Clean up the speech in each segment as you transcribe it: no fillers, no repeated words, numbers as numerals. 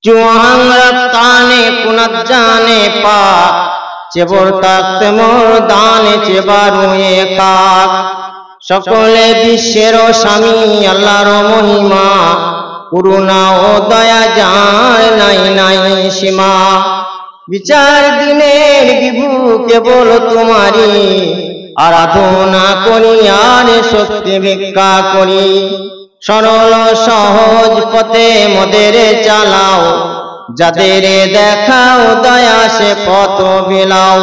Cheung রপ্তানে কুনাত জানে পাক চেবর তাকতে মোর দানে চেবারুয়ে কাক সকলে বিশ্বের স্বামী আল্লাহর মহিমা করুণা ও দয়া যার নাই নাই সীমা বিচার দিনের বিভু কেবল তোমারি আরাধনা করি আর সত্যি ভিক্ষা করি সরল সহজ পথে মোদের চালাও যাদের দেখাও দয়া সে পথ বিলাও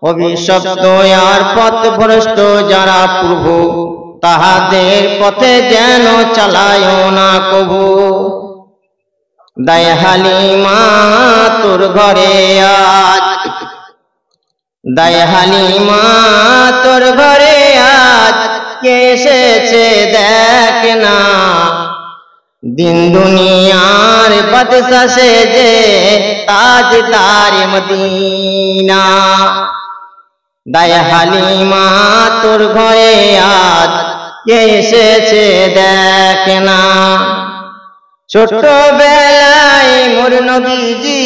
অভিশপ্ত আর পথ ভ্রষ্ট যারা প্রভু তাহাদের পথে যেন চালায় না কভু দায় হালিমা তোর ঘরে আজ দায় হালিমা তোর ঘরে আজ কে এসেছে দেখ না দিন দুনিয়ার বাদশা সেজে তাজদার মদিনা দায় হালিমা তোর ঘরে আজ কে এসেছে দেখ না ছোটবেলায় মোর নবীজি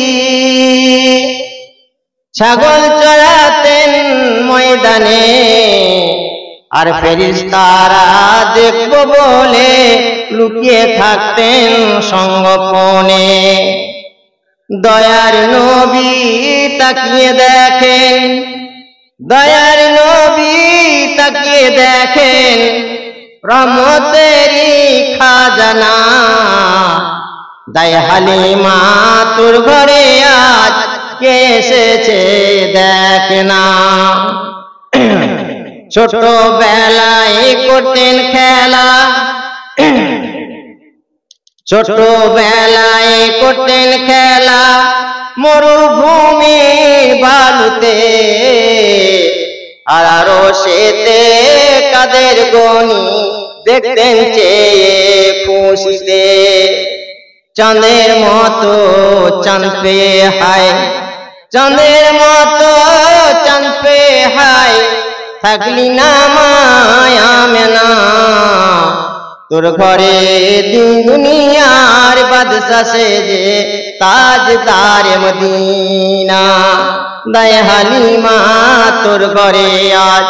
ছাগল চড়াতেন ময়দানে আর ফেরেশতারা দেখব বলে লুকিয়ে থাকতেন সঙ্গোপনে দয়ার নবী তাকিয়ে দেখেন দয়ার নবী তাকিয়ে দেখেন রহমতেরই খাজানা দায় হালিমা তোর ঘরে আজ কে এসেছে দেখ না ছোটবেলায় করতেন খেলা ছোটবেলায় করতেন খেলা মরুভূমির বালুতে আর আরো সেতে কাদের গনি দেখতেন চেয়ে খুশিতে চাঁদের মতো চাঁদ পেয়ে হায় চাঁদের মতো চাঁদ পেয়ে হায় থাকলি না মায়া মেনা তোর ঘরে দিন দুনিয়ার বাদশা সেজে তাজদার মদিনা দায় হালিমা তোর ঘরে আজ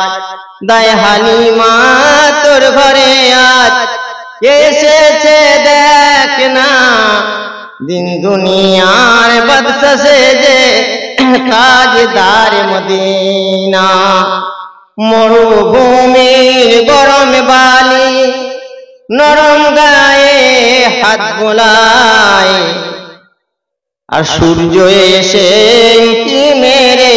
দায় হালিমা তোর ঘরে আজ এসেছে দেখ না দিন দুনিয়ার বাদশা সেজে তাজদার মদিনা মরুভূমির গরম বালি নরম গায়ে হাত বোলায় আর সূর্য এসে কি মেরে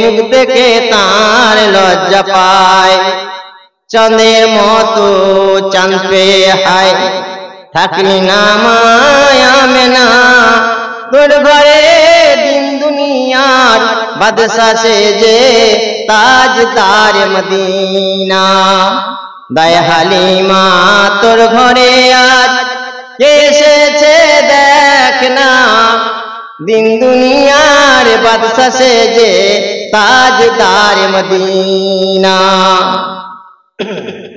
মুখ দেখে তার লজ্জা পায় চাঁদের মতো চাঁদ পেয়ে হায় থাকলি না মায়া মেনা তোর ঘরে দিন দুনিয়ার বাদশা সেজে তাজদার মদিনা দায় হালিমা তোর ঘরে আজ এসেছে দেখ না দিন দুনিয়ার বাদশা সেজে তাজদার মদিনা